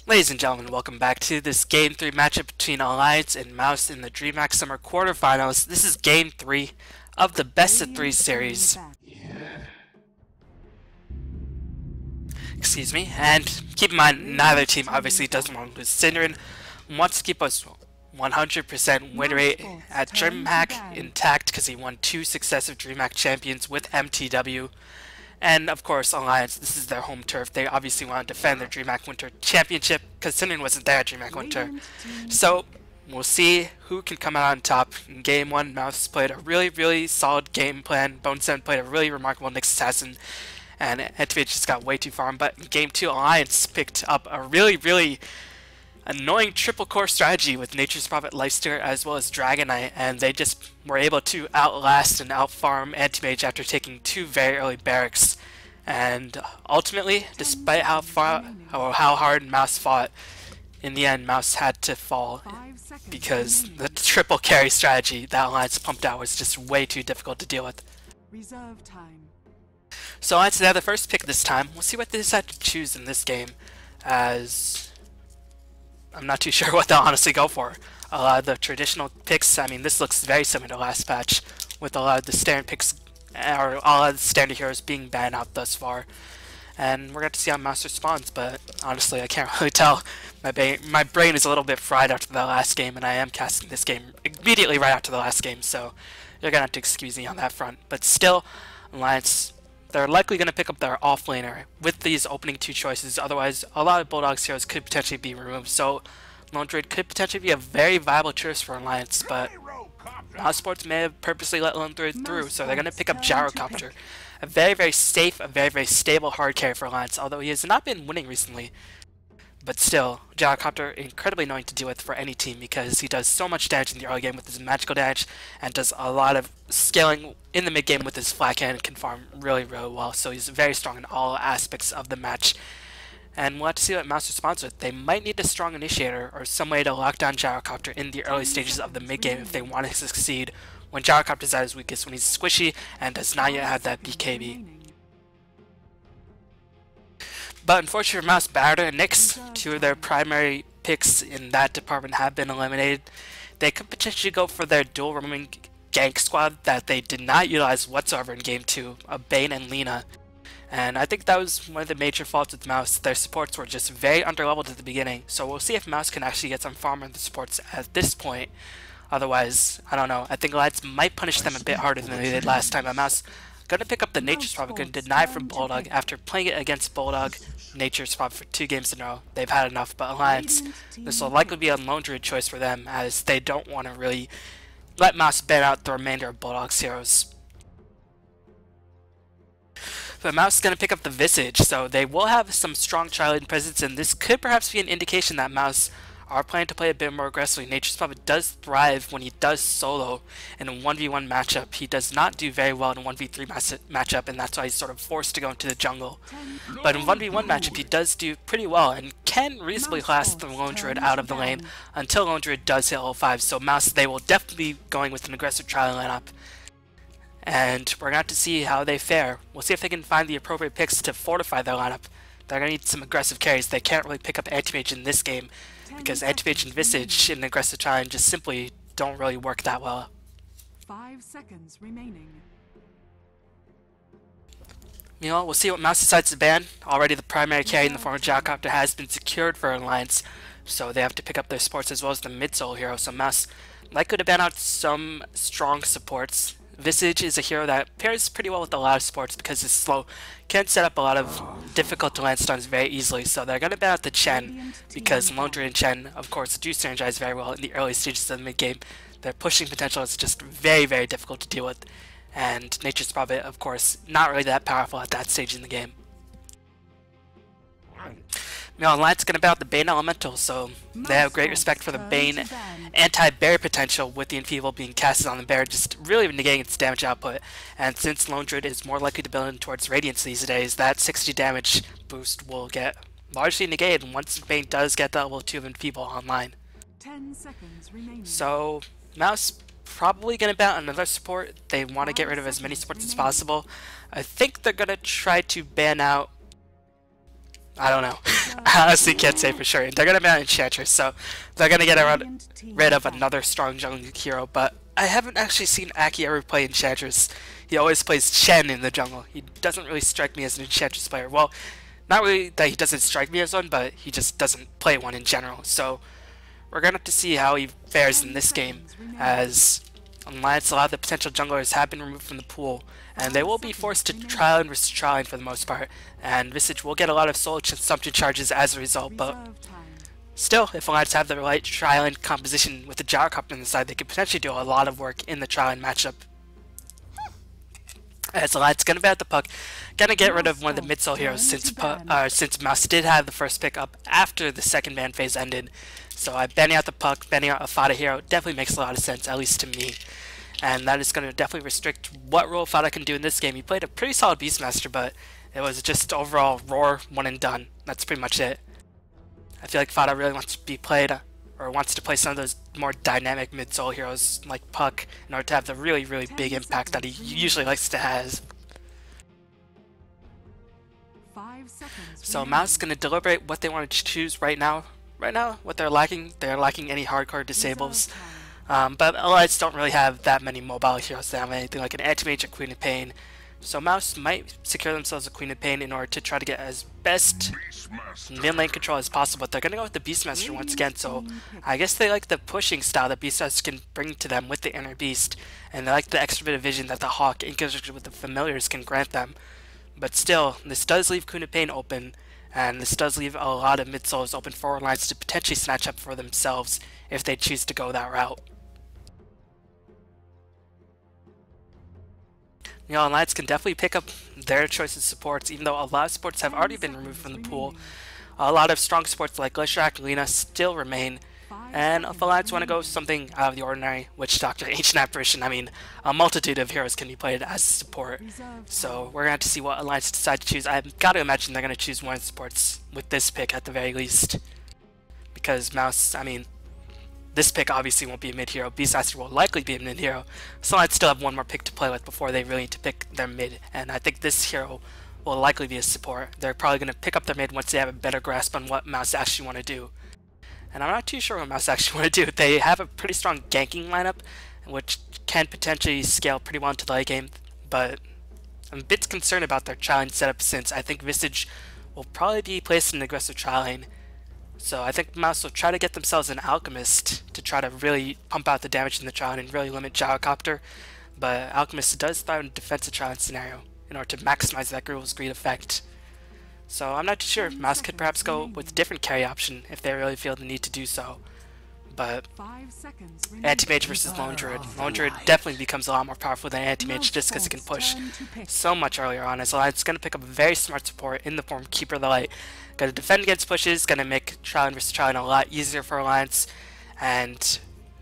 Ladies and gentlemen, welcome back to this Game 3 matchup between Alliance and Mouz in the Dreamhack Summer Quarterfinals. This is Game 3 of the Best of 3 series. Excuse me, and keep in mind, neither team obviously doesn't want to lose. Synderen wants to keep us 100% win rate at Dreamhack intact because he won 2 successive Dreamhack champions with MTW. And of course, Alliance, this is their home turf. They obviously want to defend their Dreamhack Winter Championship because Synderen wasn't there at Dreamhack Winter. So we'll see who can come out on top. In Game 1, Mouz played a really solid game plan. Bone7 played a really remarkable Nyx Assassin, and Activate just got way too far. But in Game 2, Alliance picked up a really annoying triple core strategy with Nature's Prophet, Lifesteer, as well as Dragonite, and they just were able to outlast and outfarm Anti-Mage after taking 2 very early barracks. And ultimately, despite how hard Mouz fought, in the end Mouz had to fall because the triple carry strategy that Alliance pumped out was just way too difficult to deal with. Reserve time. So Alliance had the first pick this time. We'll see what they decide to choose in this game, as I'm not too sure what they'll honestly go for. A lot of the traditional picks, I mean, this looks very similar to last patch, with a lot of the standard picks, or a lot of the standard heroes being banned out thus far. And we're going to see how Mouz responds, but honestly, I can't really tell. My brain is a little bit fried after the last game, and I am casting this game immediately right after the last game, so you're going to have to excuse me on that front. But still, Alliance, they're likely going to pick up their offlaner with these opening 2 choices. Otherwise, a lot of Bulldog's heroes could potentially be removed. So, Lone Druid could potentially be a very viable choice for Alliance, but Mouz Sports may have purposely let Lone Druid through, so they're going to pick up Gyrocopter. A very safe, a very stable hard carry for Alliance, although he has not been winning recently. But still, Gyrocopter incredibly annoying to deal with for any team because he does so much damage in the early game with his magical damage and does a lot of scaling in the mid game with his flat cannon and can farm really well. So he's very strong in all aspects of the match. And we'll have to see what Mouz responds with. They might need a strong initiator or some way to lock down Gyrocopter in the early stages of the mid game if they want to succeed when Gyrocopter is at his weakest, when he's squishy and does not yet have that BKB. But unfortunately for Mouz, Barada and Nyx, 2 of their primary picks in that department, have been eliminated. They could potentially go for their dual roaming gank squad that they did not utilize whatsoever in Game 2, of Bane and Lina. And I think that was one of the major faults with Mouz. Their supports were just very underleveled at the beginning, so we'll see if Mouz can actually get some farm on the supports at this point. Otherwise, I don't know. I think Alliance might punish them a bit harder than they did last time. But Mouz gonna pick up the Nature's Prophet, gonna deny it from Bulldog after playing it against Bulldog. Nature's Prophet for 2 games in a row. They've had enough, but Alliance, this will likely be a Lone Druid choice for them, as they don't want to really let Mouz ban out the remainder of Bulldog's heroes. But Mouz is going to pick up the Visage, so they will have some strong tri-lane presence, and this could perhaps be an indication that Mouz are planning to play a bit more aggressively. Nature's Prophet does thrive when he does solo in a 1v1 matchup. He does not do very well in a 1v3 matchup, and that's why he's sort of forced to go into the jungle. But in 1v1 matchup, he does do pretty well and can reasonably last the Lone Druid out of the lane until Lone Druid does hit level 5. So Mouz, they will definitely be going with an aggressive tri lineup. And we're going to have to see how they fare. We'll see if they can find the appropriate picks to fortify their lineup. They're going to need some aggressive carries. They can't really pick up Anti-Mage in this game, because Anti-Mage and Visage in an aggressive challenge just simply don't really work that well. 5 seconds remaining. Meanwhile, we'll see what Mouz decides to ban. Already the primary carry in the form of Gyrocopter has been secured for Alliance, so they have to pick up their supports as well as the mid-solo hero. So Mouz likely to ban out some strong supports. Visage is a hero that pairs pretty well with a lot of supports because it's slow, can set up a lot of difficult to land stuns very easily, so they're going to ban out the Chen because Lone Druid and Chen, of course, do synergize very well in the early stages of the mid-game. Their pushing potential is just very difficult to deal with, and Nature's Prophet, of course, not really that powerful at that stage in the game. Alliance is going to ban out the Bane Elemental, so they have great respect for the Bane anti-bear potential, with the Enfeeble being casted on the bear, just really negating its damage output. And since Lone Druid is more likely to build in towards Radiance these days, that 60 damage boost will get largely negated once Bane does get that level 2 of Enfeeble online. 10 seconds remaining. So Mouz probably going to ban out another support. They want to get rid of as many supports as possible. I think they're going to try to ban out I don't know. I honestly can't say for sure. They're gonna ban Enchantress, so they're gonna get rid of another strong jungle hero, but I haven't actually seen Aki ever play Enchantress. He always plays Chen in the jungle. He doesn't really strike me as an Enchantress player. Well, not really that he doesn't strike me as one, but he just doesn't play one in general. So we're gonna have to see how he fares in this game, as Alliance, a lot of the potential junglers have been removed from the pool, and they will be forced to trial and versus trial for the most part, and Visage will get a lot of soul consumption charges as a result, but still, if Alliance have the right trial and composition with the gyrocopter on the side, they could potentially do a lot of work in the trial and matchup. As Alliance gonna be at the puck, gonna get rid of one of the mid-soul heroes since Mouz did have the first pick up after the second ban phase ended. So banning out the puck, banning out a Fada hero definitely makes a lot of sense, at least to me. And that is going to definitely restrict what role Fada can do in this game. He played a pretty solid Beastmaster, but it was just overall roar, one and done. That's pretty much it. I feel like Fada really wants to be played, or wants to play some of those more dynamic mid-soul heroes like Puck in order to have the really, really big impact that he usually likes to have. So Mouz is going to deliberate what they want to choose right now. Right now, what they're lacking any hardcore disables. But Alliance don't really have that many mobile heroes that have anything like an Anti-Mage or Queen of Pain. So Mouz might secure themselves a Queen of Pain in order to try to get as best mid-lane control as possible. But they're going to go with the Beastmaster once again, so I guess they like the pushing style that Beastmaster can bring to them with the Inner Beast. And they like the extra bit of vision that the Hawk in conjunction with the Familiars can grant them. But still, this does leave Queen of Pain open. And this does leave a lot of mid-souls open for Alliance to potentially snatch up for themselves if they choose to go that route. You know, Alliance can definitely pick up their choice of supports, even though a lot of supports have already been removed from the pool. A lot of strong supports like Glacierac and Lina still remain. And if Alliance want to go something out of the ordinary, Witch Doctor, Ancient Apparition, I mean, a multitude of heroes can be played as support. So we're going to have to see what Alliance decide to choose. I've got to imagine they're going to choose one of the supports with this pick at the very least. Because Mouz, I mean, this pick obviously won't be a mid-hero. Beastmaster will likely be a mid-hero. So I'd still have one more pick to play with before they really need to pick their mid. And I think this hero will likely be a support. They're probably going to pick up their mid once they have a better grasp on what Mouz actually want to do. And I'm not too sure what Mouz actually want to do. They have a pretty strong ganking lineup, which can potentially scale pretty well into the late game, but I'm a bit concerned about their trial lane setup since I think Visage will probably be placed in an aggressive trial lane. So I think Mouz will try to get themselves an Alchemist to try to really pump out the damage in the trial lane and really limit Gyrocopter, but Alchemist does thrive in a defensive trial lane scenario in order to maximize that Gruel's Greed effect. So I'm not too sure. Mouz could perhaps go with a different carry option if they really feel the need to do so. But Anti-Mage versus Lone Druid. Lone Druid definitely becomes a lot more powerful than Anti-Mage just because it can push so much earlier on. As Alliance is going to pick up a very smart support in the form of Keeper of the Light. Going to defend against pushes, going to make Trial versus Trial a lot easier for Alliance. And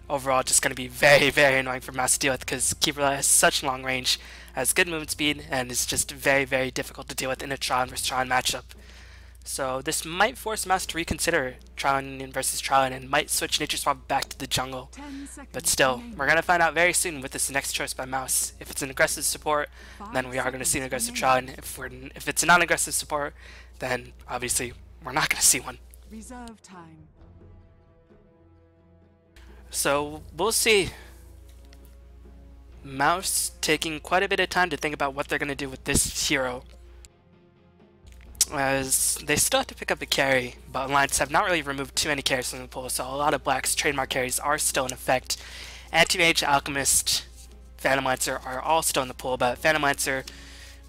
overall just going to be very, very annoying for Mouz to deal with because Keeper of the Light has such long range, has good movement speed, and is just very, very difficult to deal with in a Trial versus Trial matchup. So this might force Mouz to reconsider Trial versus Trial and might switch Nature Swap back to the jungle. But still, we're going to find out very soon with this next choice by Mouz. If it's an aggressive support, then we are going to see an aggressive Trial, and if it's a non-aggressive support, then obviously we're not going to see one. Reserve time. So we'll see. Mouz taking quite a bit of time to think about what they're going to do with this hero, as they still have to pick up a carry, but Alliance have not really removed too many carries from the pool, so a lot of Black's trademark carries are still in effect. Anti-Mage, Alchemist, Phantom Lancer are all still in the pool, but Phantom Lancer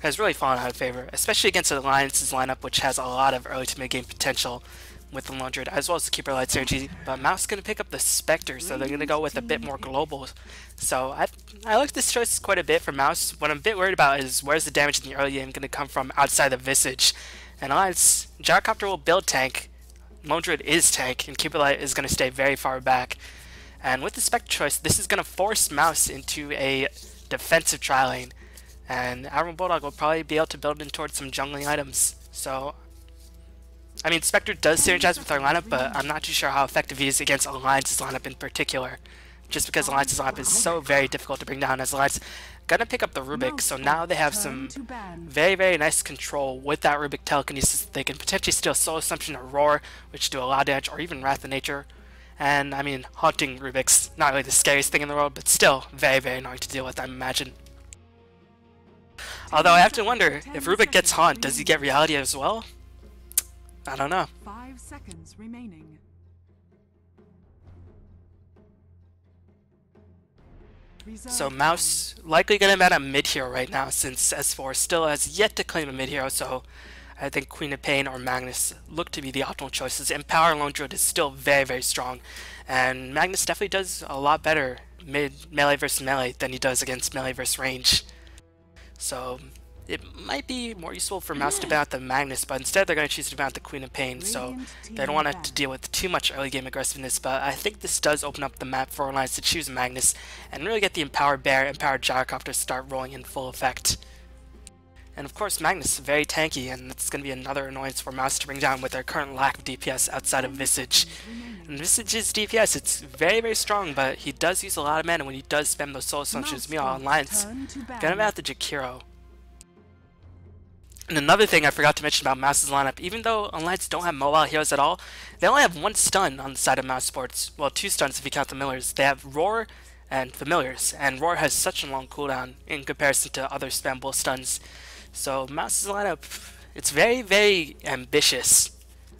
has really fallen out of favor, especially against Alliance's lineup, which has a lot of early to mid-game potential with the Lone Druid, as well as the Keeper Light synergy. But Mouz is going to pick up the Spectre, so they're going to go with a bit more global. So I like this choice quite a bit for Mouz. What I'm a bit worried about is where's the damage in the early game going to come from outside of Visage. And Alliance, Gyrocopter will build tank, Lone Druid is tank, and Keeper Light is going to stay very far back. And with the Spectre choice, this is going to force Mouz into a defensive trial lane. And Admiral Bulldog will probably be able to build in towards some jungling items. So, I mean, Spectre does synergize with our lineup, but I'm not too sure how effective he is against Alliance's lineup in particular. just because Alliance's lineup is so very difficult to bring down, as Alliance gonna pick up the Rubik, so now they have some very, very nice control with that Rubik telekinesis. They can potentially steal Soul Assumption or Roar, which do a lot of damage, or even Wrath of Nature. And I mean, haunting Rubik's not really the scariest thing in the world, but still very, very annoying to deal with, I imagine. Although I have to wonder, if Rubik gets haunt, does he get reality as well? I don't know. 5 seconds remaining. So Mouz likely gonna ban a mid hero right now, since S4 still has yet to claim a mid hero, so I think Queen of Pain or Magnus look to be the optimal choices. Empower Lone Druid is still very, very strong, and Magnus definitely does a lot better melee versus melee than he does against melee versus range. So it might be more useful for Mouz to ban out the Magnus, but instead they're going to choose to ban out the Queen of Pain, so they don't want to deal with too much early game aggressiveness. But I think this does open up the map for Alliance to choose Magnus and really get the Empowered Bear, Empowered Gyrocopter start rolling in full effect. And of course Magnus is very tanky, and it's going to be another annoyance for Mouz to bring down with their current lack of DPS outside of Visage. And Visage's DPS, it's very, very strong, but he does use a lot of mana when he does spam those Soul Assumptions. Meanwhile, Alliance gonna ban out the Jakiro. And another thing I forgot to mention about Mouz's lineup, even though Alliance don't have mobile heroes at all, they only have one stun on the side of Mouz Sports. Well, two stuns if you count the Millers. They have Roar and Familiars, and Roar has such a long cooldown in comparison to other spammable stuns. So Mouz's lineup, it's very, very ambitious,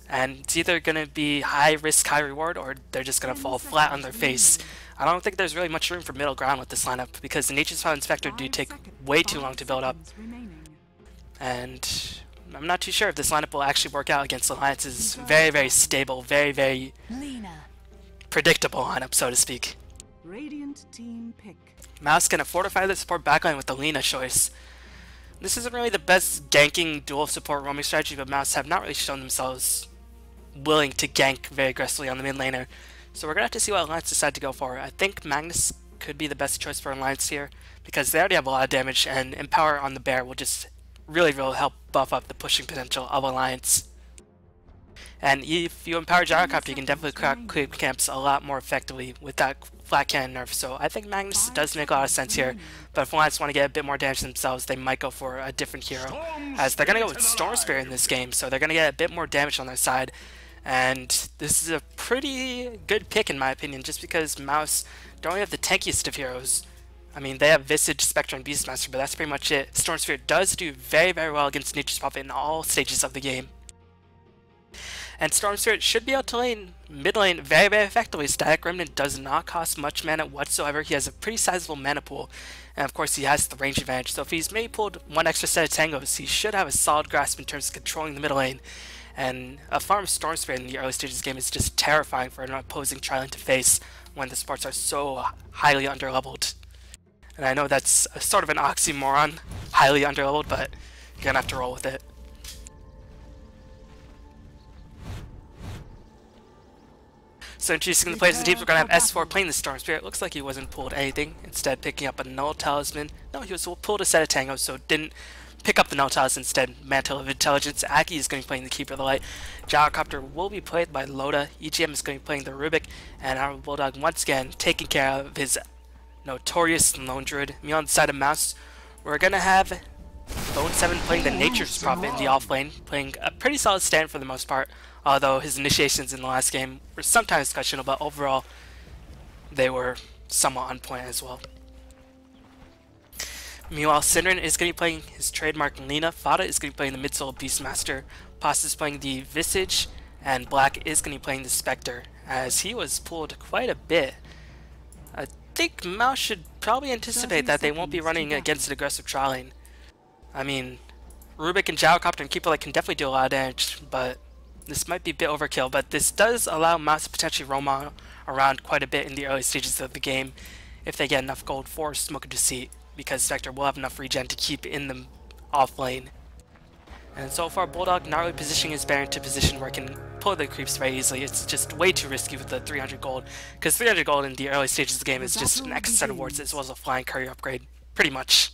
and it's either going to be high risk, high reward, or they're just going to fall flat on their face. I don't think there's really much room for middle ground with this lineup, because the Nature's File Inspector do take way too long to build up. And I'm not too sure if this lineup will actually work out against Alliance's very, very stable, very, very predictable lineup, so to speak. Radiant team pick. Mouz can fortify the support backline with the Lina choice. This isn't really the best ganking dual support roaming strategy, but Mouz have not really shown themselves willing to gank very aggressively on the mid laner. So we're going to have to see what Alliance decide to go for. I think Magnus could be the best choice for Alliance here, because they already have a lot of damage, and Empower on the Bear will just really help buff up the pushing potential of Alliance. And if you empower Gyrocopter, you can definitely clear camps a lot more effectively with that flat cannon nerf. So I think Magnus does make a lot of sense here, but if Alliance want to get a bit more damage themselves, they might go for a different hero, as they're going to go with Storm Spirit in this game, so they're going to get a bit more damage on their side. And this is a pretty good pick in my opinion, just because Mouz don't really have the tankiest of heroes. I mean, they have Visage, Spectre, and Beastmaster, but that's pretty much it. Storm Spirit does do very, very well against Nature's Prophet in all stages of the game. And Storm Spirit should be able to lane mid lane very, very effectively. Static Remnant does not cost much mana whatsoever. He has a pretty sizable mana pool, and of course he has the range advantage. So if he's maybe pulled one extra set of tangos, he should have a solid grasp in terms of controlling the middle lane. And a farm Storm Spirit in the early stages of the game is just terrifying for an opposing tri-lane to face when the supports are so highly underleveled. And I know that's a sort of an oxymoron, highly underleveled, but you're gonna have to roll with it. So introducing the players and teams, we're gonna have S4 playing the Storm Spirit. Looks like he wasn't pulled anything, instead picking up a Null Talisman. No, he was pulled a set of tangos, so didn't pick up the Null Talisman, instead Mantle of Intelligence. Aki is going to be playing the Keeper of the Light. Gyrocopter will be played by Loda. EGM is going to be playing the Rubik, and our Bulldog once again taking care of his notorious Lone Druid. Me on the side of Mouz, we're gonna have Bone 7 playing the Nature's Prophet in the off lane, playing a pretty solid stand for the most part, although his initiations in the last game were sometimes questionable, but overall they were somewhat on point as well. Meanwhile, Synderen is going to be playing his trademark Lina, Fada is going to be playing the mid-soul Beastmaster, Pasta is playing the Visage, and Black is going to be playing the Spectre, as he was pulled quite a bit. I think Mouz should probably anticipate that they won't be running against an aggressive tri-lane. I mean, Rubik and Gyrocopter and Keeper Light can definitely do a lot of damage, but this might be a bit overkill. But this does allow Mouz to potentially roam around quite a bit in the early stages of the game if they get enough gold for Smoke of Deceit, because Spectre will have enough regen to keep in the off lane. And so far, Bulldog not really positioning his Baron to position where it can pull the creeps very easily. It's just way too risky with the 300 gold, because 300 gold in the early stages of the game is just an extra set of wards as well as a flying courier upgrade, pretty much.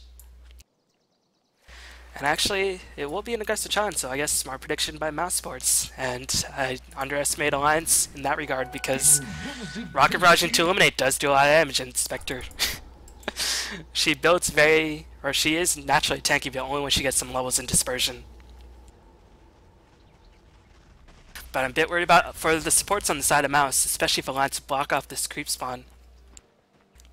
And actually, it will be an aggressive challenge, so I guess smart prediction by Mouse Sports. And I underestimate Alliance in that regard because Rocket Barrage into Illuminate does do a lot of damage, and Spectre she builds she is naturally tanky, but only when she gets some levels in Dispersion. But I'm a bit worried about for the supports on the side of Mouse, especially if Alliance block off this creep spawn.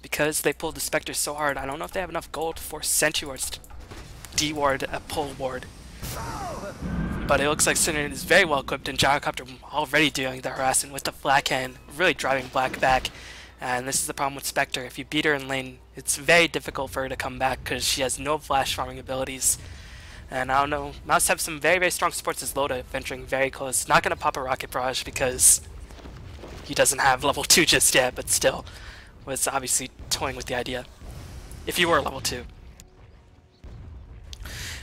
Because they pulled the Spectre so hard, I don't know if they have enough gold to force Sentry Wards to D-ward a pull ward. But it looks like Cinnamon is very well equipped, and Gyrocopter already doing the harassment with the Black Hand, really driving Black back. And this is the problem with Spectre. If you beat her in lane, it's very difficult for her to come back because she has no flash farming abilities. And I don't know, Mouse have some very, very strong supports as Loda venturing very close. Not going to pop a Rocket Barrage because he doesn't have level 2 just yet, but still was obviously toying with the idea. If you were level 2.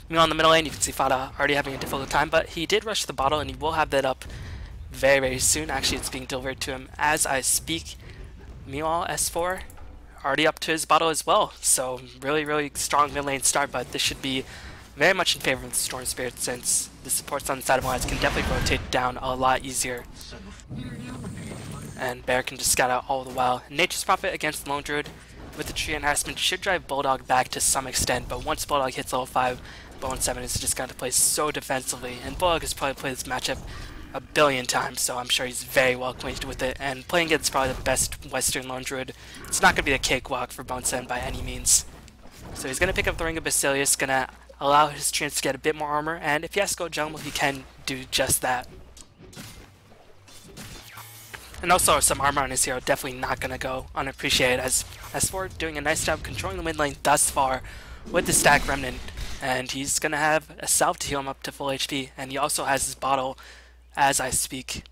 Meanwhile, in the middle lane, you can see Fada already having a difficult time, but he did rush the bottle, and he will have that up very, very soon. Actually, it's being delivered to him as I speak. Meanwhile, S4 already up to his bottle as well, so really, really strong mid lane start, but this should be very much in favor of the Storm Spirit since the supports on the side of Alliance can definitely rotate down a lot easier. And Bear can just scout out all the while. Nature's Prophet against Lone Druid with the tree enhancement should drive Bulldog back to some extent, but once Bulldog hits level 5, Bone 7 is just going to play so defensively, and Bulldog has probably played this matchup a billion times, so I'm sure he's very well acquainted with it, and playing against probably the best Western Lone Druid, it's not going to be a cakewalk for Bone 7 by any means. So he's going to pick up the Ring of Basilius, going to allow his chance to get a bit more armor, and if he has to go jungle, he can do just that. And also some armor on his hero, definitely not going to go unappreciated, as S4 doing a nice job controlling the mid lane thus far with the stack Remnant. And he's going to have a salve to heal him up to full HP, and he also has his bottle as I speak.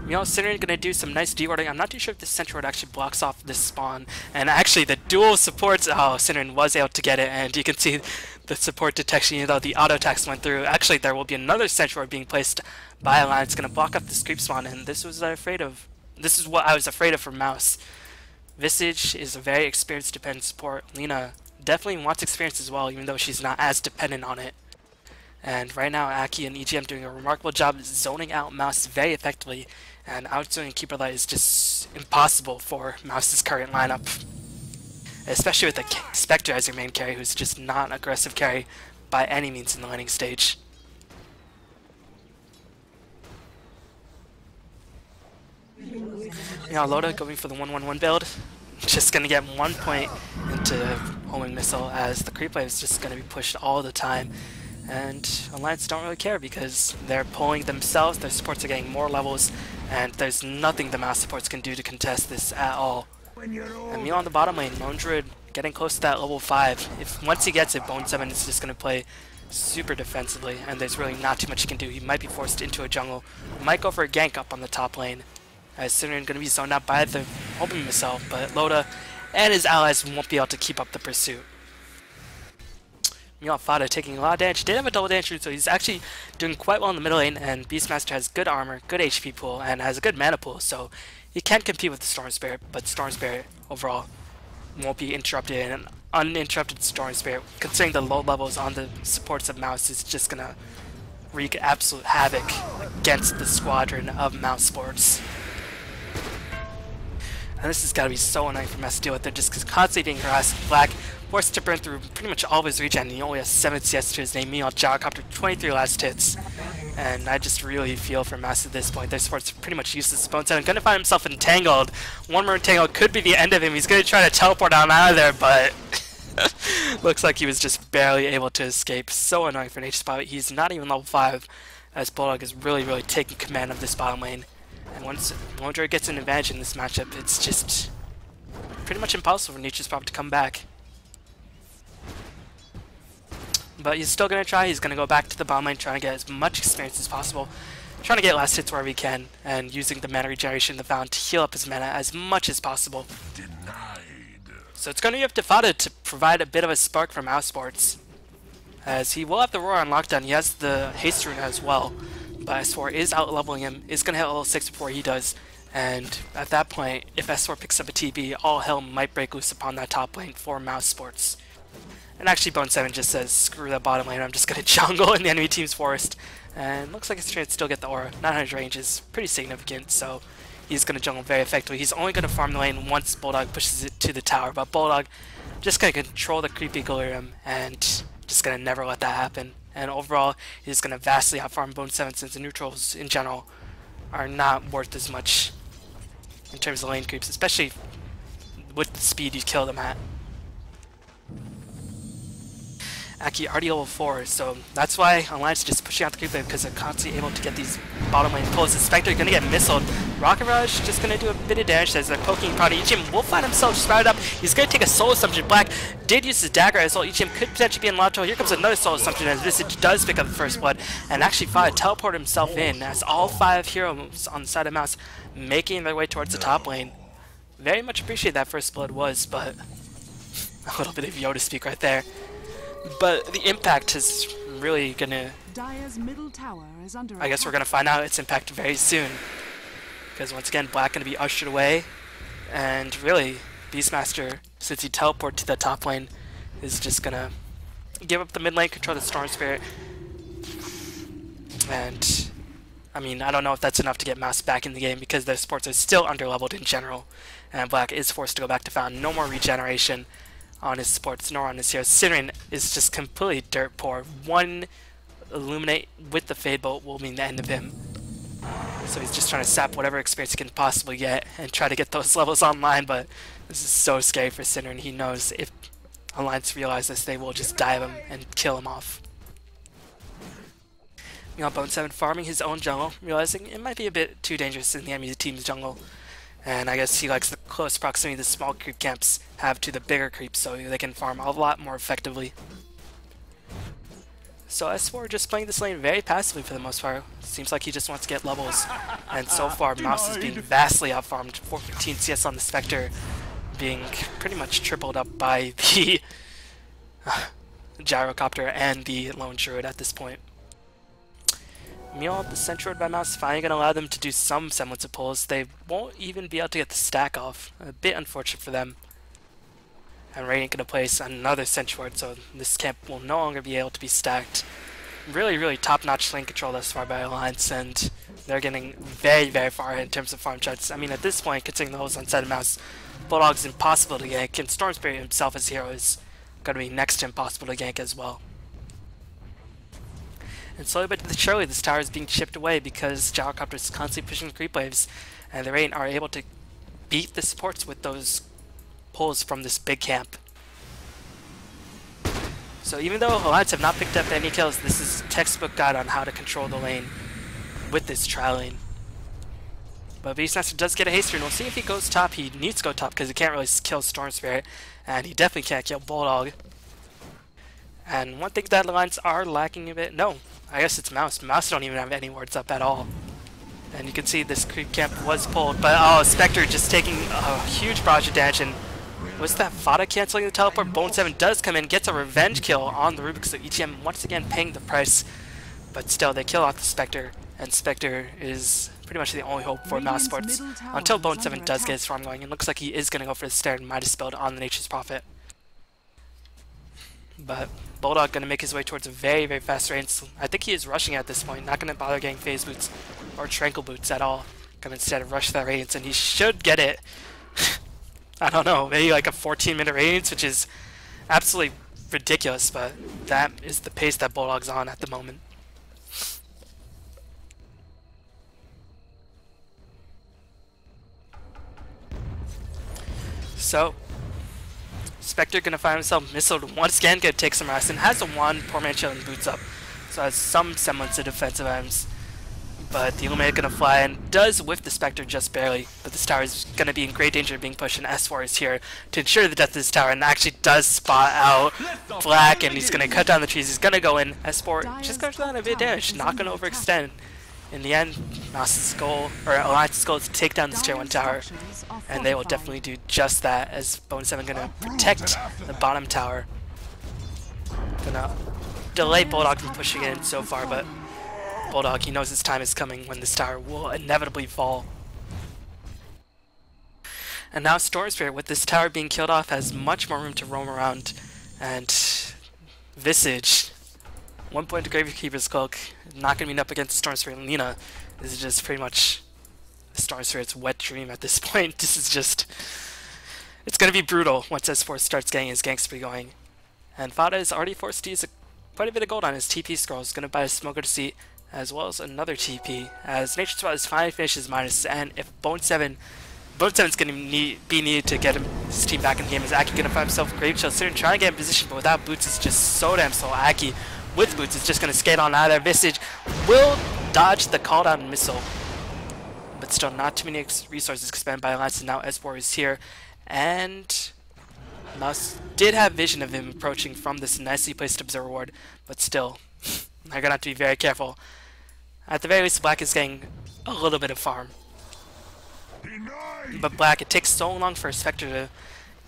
Meanwhile, Cinnamon going to do some nice D-warding. I'm not too sure if this Sentry Ward actually blocks off this spawn. And actually the dual supports, oh, Cinnamon was able to get it, and you can see the support detection, even though the auto attacks went through. Actually, there will be another Sentry Ward being placed by Alliance. It's going to block up this creep spawn, and this is what I was afraid of for Mouse. Visage is a very experienced dependent support. Lina definitely wants experience as well, even though she's not as dependent on it. And right now, Aki and EGM doing a remarkable job zoning out Mouse very effectively, and outzoning Keeper Light is just impossible for Mouse's current lineup. Especially with the Spectre as your main carry, who's just not an aggressive carry by any means in the laning stage. Now Loda going for the 1-1-1 build. Just going to get 1 point into homing missile, as the creep wave is just going to be pushed all the time. And Alliance don't really care because they're pulling themselves, their supports are getting more levels, and there's nothing the Mouse supports can do to contest this at all. And meanwhile on the bottom lane, Lone Druid getting close to that level 5. Once he gets it, Bone 7 is just going to play super defensively, and there's really not too much he can do. He might be forced into a jungle, might go for a gank up on the top lane, as Cinnamon going to be zoned out by the homing missile, but Loda and his allies won't be able to keep up the pursuit. Meanwhile, Fada taking a lot of damage. Did have a double damage, so he's actually doing quite well in the middle lane, and Beastmaster has good armor, good HP pool, and has a good mana pool, so he can compete with the Storm Spirit, but Storm Spirit overall won't be interrupted, and an uninterrupted Storm Spirit, considering the low levels on the supports of Mouse, is just gonna wreak absolute havoc against the squadron of Mouse sports. And this has got to be so annoying for Mouse to deal with. They're just constantly being harassed. Black forced to burn through pretty much all of his regen, and he only has 7 CS to his name. Meanwhile, Gyrocopter 23 last hits. And I just really feel for Mouse at this point. Their support's pretty much useless. Bone 7 going to find himself entangled. One more entangle could be the end of him. He's going to try to teleport on out of there, but looks like he was just barely able to escape. So annoying for Nature's Prophet. He's not even level 5, as Bulldog is really, really taking command of this bottom lane. And once Lone Druid gets an advantage in this matchup, it's just pretty much impossible for Nature's Prophet to come back. But he's still going to try. He's going to go back to the bottom lane, trying to get as much experience as possible, trying to get last hits wherever he can, and using the mana regeneration in the Fountain to heal up his mana as much as possible. Denied. So it's going to be up to Fada to provide a bit of a spark from Mouse Sports, as he will have the Roar on lockdown. He has the Haste Rune as well, but S4 is out-leveling him, is going to hit level 6 before he does, and at that point, if S4 picks up a TB, all hell might break loose upon that top lane for Mouse Sports. And actually Bone 7 just says, screw that bottom lane, I'm just going to jungle in the enemy team's forest. And looks like he's trying to still get the aura. 900 range is pretty significant, so he's going to jungle very effectively. He's only going to farm the lane once Bulldog pushes it to the tower, but Bulldog just going to control the creepy Galarium and just going to never let that happen. And overall, he's going to vastly outfarm Bone 7 since the neutrals in general are not worth as much in terms of lane creeps, especially with the speed you kill them at. Aki already level 4, so that's why Alliance is just pushing out the creep wave because they're constantly able to get these bottom lane pulls. The Spectre going to get missiled. Rocket Rush just going to do a bit of damage as they're poking probably. Ichim will find himself sprouted up. He's going to take a Soul Assumption. Black did use his dagger as well. Ichim could potentially be in Lotto. Here comes another Soul Assumption as Visage does pick up the first blood and actually teleport himself in as all 5 heroes on the side of Mouse making their way towards the top lane. Very much appreciate that first blood was, but a little bit of Yoda speak right there. But the impact is really gonna... Dire's middle tower is under I guess we're gonna find out its impact very soon. Because once again, Black gonna be ushered away. And really, Beastmaster, since he teleported to the top lane, is just gonna give up the mid lane, control the Storm Spirit. And, I mean, I don't know if that's enough to get Mouse back in the game because their supports are still underleveled in general. And Black is forced to go back to Fountain. No more regeneration on his supports nor on his heroes. Cinnamon is just completely dirt poor. One Illuminate with the Fade Bolt will mean the end of him. So he's just trying to sap whatever experience he can possibly get and try to get those levels online, but this is so scary for Cinnamon. He knows if Alliance realize this, they will just dive him and kill him off. Meanwhile, Bone 7 farming his own jungle, realizing it might be a bit too dangerous in the enemy team's jungle. And I guess he likes the close proximity the small creep camps have to the bigger creeps, so they can farm a lot more effectively. So S4 just playing this lane very passively for the most part. Seems like he just wants to get levels. And so far, Mouse is being vastly outfarmed. 415 CS on the Spectre, being pretty much tripled up by the Gyrocopter and the Lone Druid at this point. Meanwhile, the Centroid by Mouse finally going to allow them to do some semblance of pulls. They won't even be able to get the stack off. A bit unfortunate for them. And Radiant going to place another Centroid, so this camp will no longer be able to be stacked. Really, really top-notch lane control thus far by Alliance, and they're getting very, very far ahead in terms of farm charts. I mean, at this point, considering the holes on side of Mouse, Bulldog's impossible to gank, and Storm Spirit himself as hero is going to be next to impossible to gank as well. And slowly but surely, this tower is being chipped away because Gyrocopter is constantly pushing the creep waves, and the Radiant are able to beat the supports with those pulls from this big camp. So even though Alliance have not picked up any kills, this is textbook guide on how to control the lane with this trial lane. But Beastmaster does get a haste rune. We'll see if he goes top. He needs to go top because he can't really kill Storm Spirit, and he definitely can't kill Bulldog. And one thing that Alliance are lacking a bit, no, I guess it's Mouse. Mouse don't even have any wards up at all. And you can see this creep camp was pulled, but oh, Spectre just taking a huge project damage, and was that Fada canceling the teleport? Bone 7 does come in, gets a revenge kill on the Rubik, so ETM once again paying the price. But still, they kill off the Spectre, and Spectre is pretty much the only hope for Mouse Sports until Bone 7 does get his farm going. It looks like he is going to go for the Stare and Midas build on the Nature's Prophet. But Bulldog going to make his way towards a very, very fast range. I think he is rushing at this point, not going to bother getting phase boots or tranquil boots at all. Going to instead rush that radiance, and he should get it. I don't know, maybe like a 14-minute radiance, which is absolutely ridiculous, but that is the pace that Bulldog's on at the moment. So, Spectre gonna find himself missiled once again, gonna take some rest, and has a wand, poor man chilling boots up, so has some semblance of defensive items. But the Illuminate gonna fly and does whiff the Spectre just barely, but this tower is gonna be in great danger of being pushed, and S4 is here to ensure the death of this tower, and actually does spot out Black, and he's gonna cut down the trees. He's gonna go in. S4 just goes down a bit of damage, not gonna overextend. In the end, Mouse's goal, or Alliance's goal, is to take down this tier 1 tower, and they will definitely do just that, as Bone 7 gonna protect the bottom tower. Gonna delay Bulldog from pushing in so far, but Bulldog, he knows his time is coming when this tower will inevitably fall. And now Storm Spirit, with this tower being killed off, has much more room to roam around, and Visage. 1 point to Gravekeeper's Cloak. Not going to be up against Storm Spirit and Lina. This is just pretty much Storm Spirit's wet dream at this point. This is just... It's going to be brutal once S4 starts getting his gang spree going. And Fada is already forced to use quite a bit of gold on his TP scroll. He's going to buy a Smoker to see, as well as another TP. As Nature's Spot is finally finishes minus, and if Bone 7's going to be needed to get his team back in the game, is Aki going to find himself Grave Chill Center, trying to get in position, but without Boots is just so damn slow. Aki, with Boots, is just going to skate on out of there. Visage will dodge the called out missile, but still not too many resources expended by Alliance, and now S4 is here. And Mouz did have vision of him approaching from this nicely placed observer ward, but still, they're going to have to be very careful. At the very least, Black is getting a little bit of farm. But Black, it takes so long for a Spectre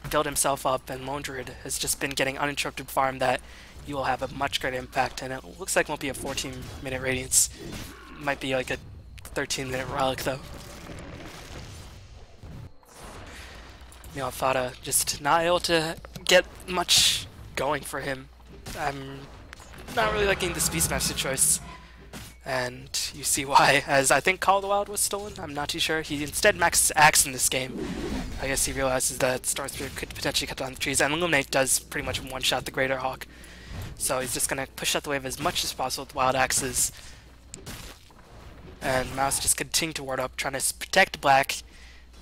to build himself up, and Lone Druid has just been getting uninterrupted farm that you will have a much greater impact, and it looks like it won't be a 14-minute Radiance. It might be like a 13-minute Relic, though. Fada just not able to get much going for him. I'm not really liking this Beastmaster choice, and you see why, as I think Call of the Wild was stolen. I'm not too sure. He instead maxes Axe in this game. I guess he realizes that Storm Spirit could potentially cut down the trees, and Illuminate does pretty much one-shot the Greater Hawk. So he's just going to push out the wave as much as possible with Wild Axes. And Mouz just continue to ward up, trying to protect Black,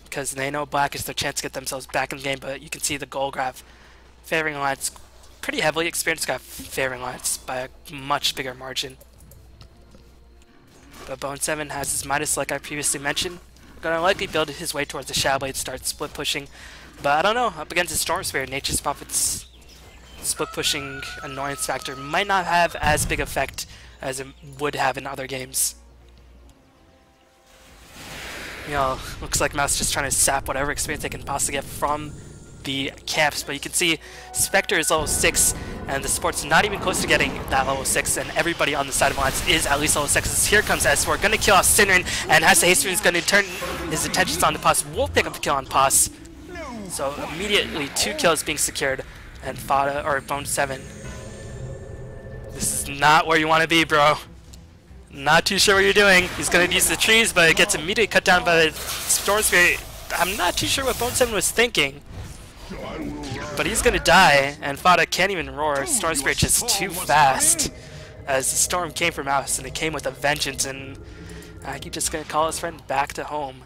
because they know Black is their chance to get themselves back in the game, but you can see the goal graph favoring Alliance pretty heavily. Experience graph favoring Alliance by a much bigger margin. But Bone 7 has his Midas, like I previously mentioned. Gonna likely build his way towards the Shadow Blade, start split pushing. But I don't know, up against the Storm Spirit, Nature's Prophet's split pushing annoyance factor might not have as big effect as it would have in other games. Looks like Mouz just trying to sap whatever experience they can possibly get from the camps, but you can see Spectre is level 6, and the support's not even close to getting that level 6, and everybody on the side of Alliance is at least level 6. Here comes S4, gonna kill off Synderen, and has the Haste is gonna turn his attentions on the Pos. Will pick up the kill on Pos. So immediately 2 kills being secured, and Fada, or Bone 7. This is not where you want to be, bro. Not too sure what you're doing. He's going to use the trees, but it gets immediately cut down by the Storm Spirit. I'm not too sure what Bone 7 was thinking. But he's going to die, and Fada can't even roar. Storm Spirit just too fast. As the storm came from Mouz, and it came with a vengeance, and he's just going to call his friend back to home.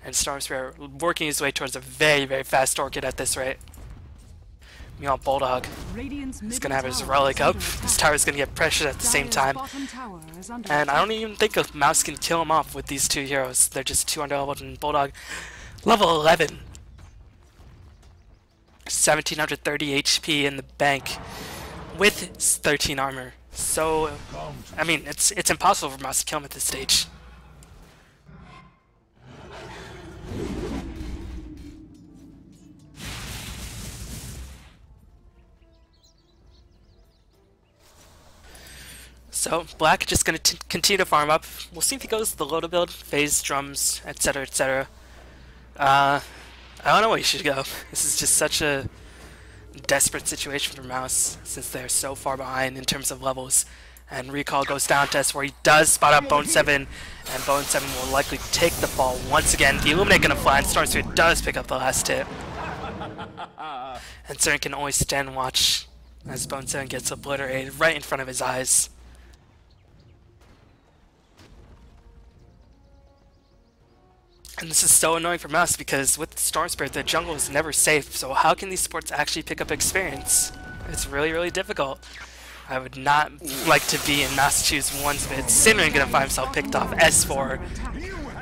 And Storm Spirit working his way towards a very, very fast Orchid at this rate. Meanwhile, Bulldog is going to have his Relic up. This tower is going to get pressured at the same time. And I don't even think a Mouse can kill him off with these 2 heroes. They're just too underleveled, and Bulldog, level 11. 1730 HP in the bank with 13 armor. So, I mean, it's impossible for Mouse to kill him at this stage. So, Black just going to continue to farm up. We'll see if he goes the Loda build, phase, drums, etc, etc. I don't know where he should go. This is just such a desperate situation for Mouz, since they're so far behind in terms of levels. And Recall goes down to S, where he does spot out Bone 7, and Bone 7 will likely take the fall once again. The Illuminate going to fly, and Storm Spirit does pick up the last hit. And Cern can always stand and watch as Bone 7 gets obliterated right in front of his eyes. And this is so annoying for Mouz, because with Storm Spirit, the jungle is never safe, so how can these supports actually pick up experience? It's really, really difficult. I would not like to be in Massachusetts once, but Synderen gonna find himself picked off. S4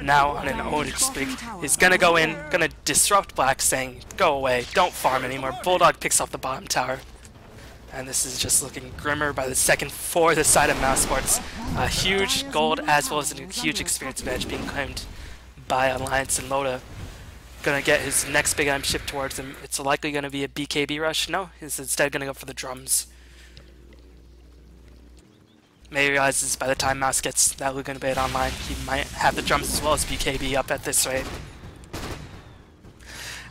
now on an ownage streak. He's gonna go in, gonna disrupt Black, saying, go away, don't farm anymore. Bulldog picks off the bottom tower. And this is just looking grimmer by the second for the side of Mouse Sports. A huge gold as well as a huge experience advantage being claimed by Alliance, and Loda gonna get his next big item shipped towards him. It's likely gonna be a BKB rush. No, he's instead gonna go for the drums. Maybe realizes by the time Mouse gets that Lugana bait online, he might have the drums as well as BKB up at this rate.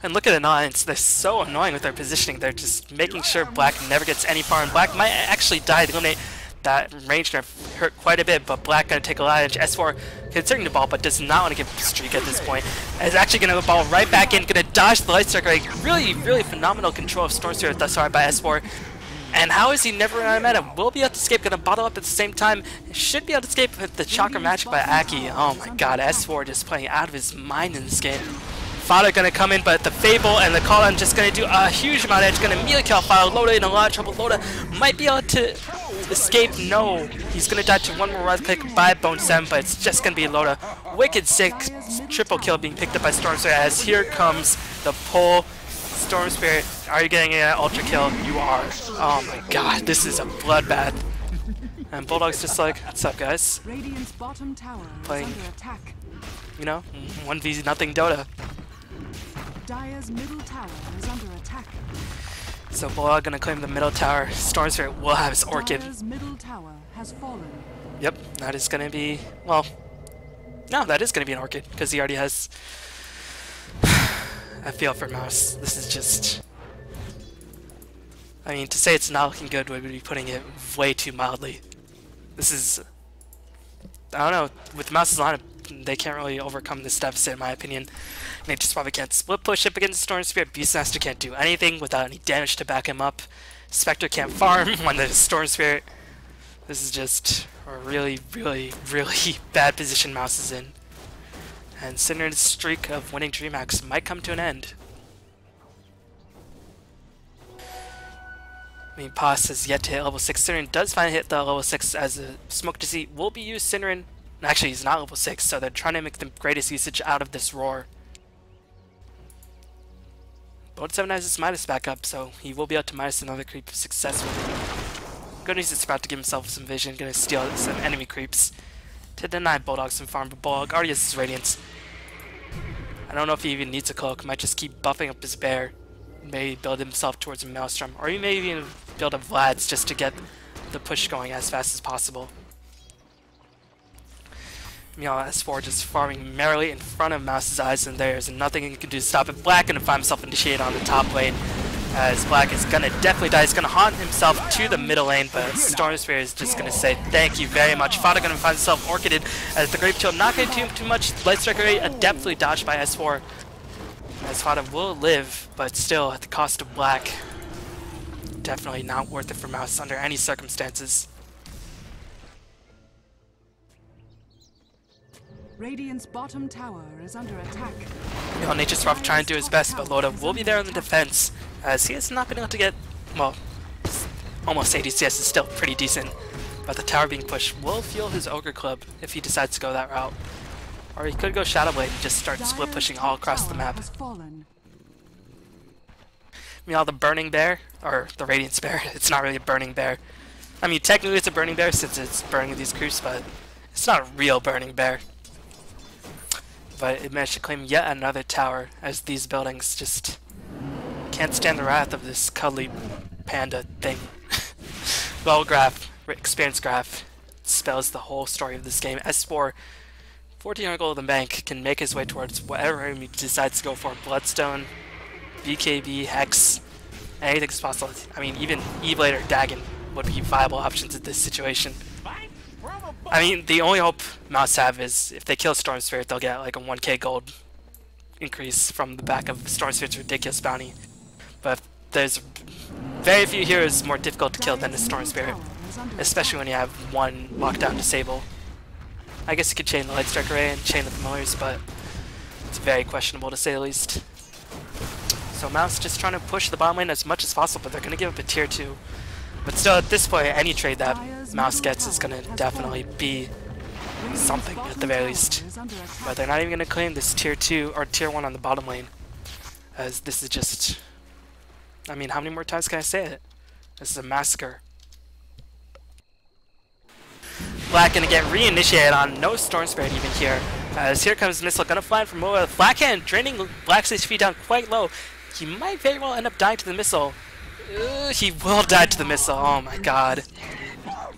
And look at an audience, they're so annoying with their positioning. They're just making sure Black never gets any far, and Black might actually die to eliminate that range nerf. Hurt quite a bit, but Black gonna take a lot of damage. S4 considering the ball, but does not want to give Streak at this point. And is actually gonna go ball right back in, gonna dodge the light strike. Like, really phenomenal control of Storm Spirit thus far by S4. And how is he never run out of meta? Will be able to escape, gonna bottle up at the same time. Should be able to escape with the Chakra Magic by Aki. Oh my god, S4 just playing out of his mind in this game. Fada gonna come in, but the Fable and the Call-On just gonna do a huge amount of damage. Gonna immediately kill Fada. Loda in a lot of trouble. Loda might be able to escape. No, he's gonna die to one more right click by Bone 7, but it's just gonna be Loda. Wicked sick triple kill being picked up by Storm Spirit as here comes the pull. Storm Spirit, are you getting an ultra kill? You are. Oh my god, this is a bloodbath. And Bulldog's just like, what's up guys? Radiant's bottom tower Playing, is under attack. you know, 1v nothing Dota. Dire's middle tower is under attack. So Bulldog gonna claim the middle tower. Storm Spirit will have his Orchid. Dire's middle tower has fallen. Yep, that is gonna be, well, no, that is gonna be an Orchid, because he already has... I feel for Mouse. This is just... I mean, to say it's not looking good would be putting it way too mildly. This is... I don't know, with Mouse's lineup, they can't really overcome this deficit in my opinion. They just probably can't split push up against Storm Spirit. Beastmaster can't do anything without any damage to back him up. Spectre can't farm when there's Storm Spirit. This is just a really bad position Mouse is in. And Cinder's streak of winning Dreamhacks might come to an end. I mean, Paz has yet to hit level 6. Cinder does finally hit the level 6 as a Smoke Deceit will be used. Cinder, actually he's not level 6, so they're trying to make the greatest usage out of this roar. Bone 7 has his Midas back up, so he will be able to minus another creep successfully. Good news, it's about to give himself some vision, gonna steal some enemy creeps to deny Bulldog some farm, but Bulldog already has his Radiance. I don't know if he even needs a cloak, might just keep buffing up his bear. Maybe build himself towards a Maelstrom, or he may even build a Vlad's just to get the push going as fast as possible. Meanwhile, S4 just farming merrily in front of Mouse's eyes, and there's nothing he can do to stop it. Black gonna find himself initiated on the top lane, as Black is gonna definitely die. He's gonna haunt himself to the middle lane, but Storm Spirit is just gonna say thank you very much. Fada gonna find himself orchided as the Grape Chill not gonna do too much. Light Striker adeptly dodged by S4. As Fada will live, but still at the cost of Black. Definitely not worth it for Mouse under any circumstances. Radiant's bottom tower is under attack. You know, Nature's Rough trying to do his best, but Loda will be there in the defense, as he has not been able to get, well, almost 80 CS is still pretty decent, but the tower being pushed will fuel his Ogre Club if he decides to go that route. Or he could go Shadow Blade and just start split pushing all across the map. Meanwhile, the Burning Bear, or the Radiance Bear, it's not really a Burning Bear. I mean, technically it's a Burning Bear since it's burning these creeps, but it's not a real Burning Bear. But it managed to claim yet another tower, as these buildings just can't stand the wrath of this cuddly panda thing. Well, graph, experience graph, spells the whole story of this game. S4, 1400 gold in the bank, can make his way towards whatever he decides to go for. Bloodstone, BKB, Hex, anything's possible. I mean, even E-Blade or Dagon would be viable options in this situation. I mean, the only hope Mouse have is if they kill Storm Spirit, they'll get like a 1k gold increase from the back of Storm Spirit's ridiculous bounty. But there's very few heroes more difficult to kill than the Storm Spirit, especially when you have one lockdown disable. I guess you could chain the Light Strike Array and chain the Familiars, but it's very questionable to say the least. So Mouse just trying to push the bottom lane as much as possible, but they're going to give up a tier 2. But still, at this point, any trade that Mouse gets is going to definitely be something, at the very least. But they're not even going to claim this tier 2 or tier 1 on the bottom lane, as this is just... I mean, how many more times can I say it? This is a massacre. Black going to get reinitiated on, no Storm Spirit even here, as here comes Missile, going to fly in from over. Blackhand draining Black's HP down quite low. He might very well end up dying to the Missile. He will die to the Missile, oh my god.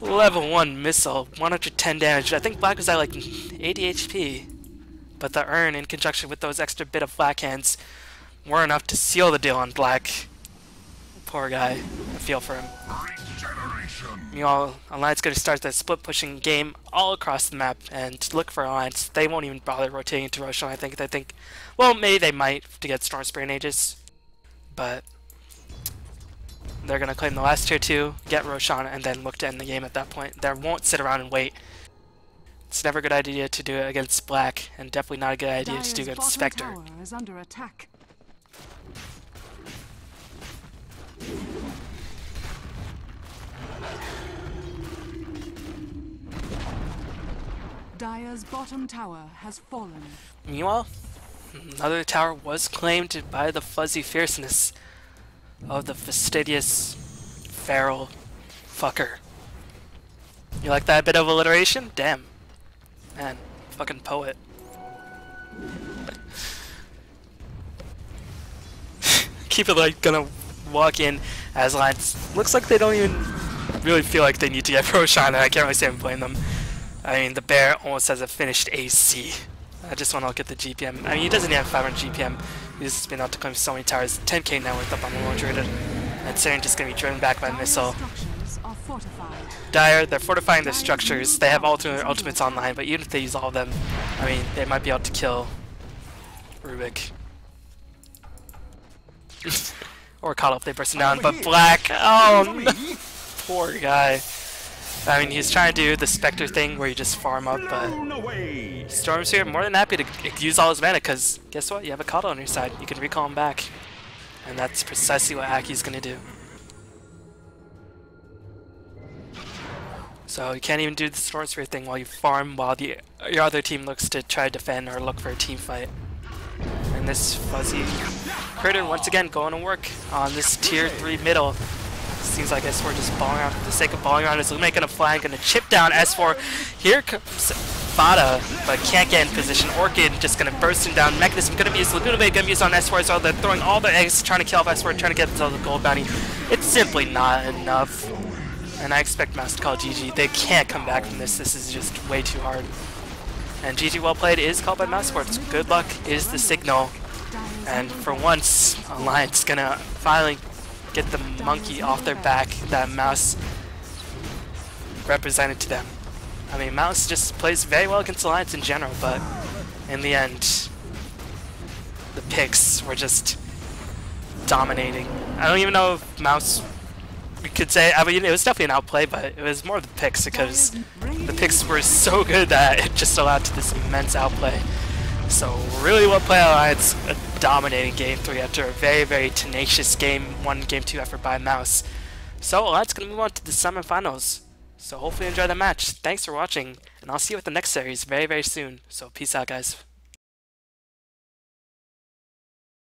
Level 1 Missile, 110 damage. I think Black was at like 80 HP. But the Urn, in conjunction with those extra bit of Black Hands, were enough to seal the deal on Black. Poor guy. I feel for him. Meanwhile, Alliance going to start that split pushing game all across the map and look for Alliance. They won't even bother rotating to Roshan, I think. Well, maybe they might to get Storm Spirit and Aegis, but they're going to claim the last tier 2, get Roshan, and then look to end the game at that point. They won't sit around and wait. It's never a good idea to do it against Black, and definitely not a good idea to do it against Spectre. Tower is under attack. Dire's bottom tower has fallen. Meanwhile, another tower was claimed by the fuzzy fierceness of the fastidious feral fucker. You like that bit of alliteration? Damn. Man, fucking poet. Keep it like gonna walk in as Lions. Looks like they don't even really feel like they need to get Roshan, and I can't really say I blame them. I mean, the bear almost has a finished AC. I just want to look at the GPM. I mean, he doesn't even have 500 GPM. He's been able to claim so many towers. 10k net worth up on the launch rated. And Saren just going to be driven back by missile. Dire, they're fortifying their structures. They have ultimates online, but even if they use all of them, I mean, they might be able to kill Rubik. Or Caught if they burst him down, but Black, oh no. Poor guy. I mean, he's trying to do the Spectre thing where you just farm up, but Storm's here, more than happy to use all his mana, because guess what? You have a Kato on your side. You can recall him back. And that's precisely what Aki's going to do. So you can't even do the Storm Sphere thing while you farm, while your other team looks to try to defend or look for a team fight. And this fuzzy critter once again going to work on this tier 3 middle. Seems like S4 just balling around for the sake of balling around. Is making a flag, gonna chip down S4. Here comes Fada, but can't get in position. Orchid just gonna burst him down. Mechanism gonna be used. Laguna Bay gonna be used on S4 as well. They're throwing all their eggs, trying to kill off S4, trying to get the gold bounty. It's simply not enough. And I expect Mouse to call GG. They can't come back from this. This is just way too hard. And GG well played is called by Mouse Sports. Good luck is the signal. And for once, Alliance gonna finally get the monkey off their back that Mouse represented to them. I mean, Mouse just plays very well against Alliance in general, but in the end, the picks were just dominating. I don't even know if Mouse, we could say, I mean, it was definitely an outplay, but it was more the picks, because the picks were so good that it just allowed to this immense outplay. So really well played Alliance, a dominating Game 3 after a very, very tenacious Game 1, Game 2 effort by Mouse. So Alliance going to move on to the semifinals. So hopefully you enjoy the match. Thanks for watching, and I'll see you with the next series very, very soon. So peace out, guys.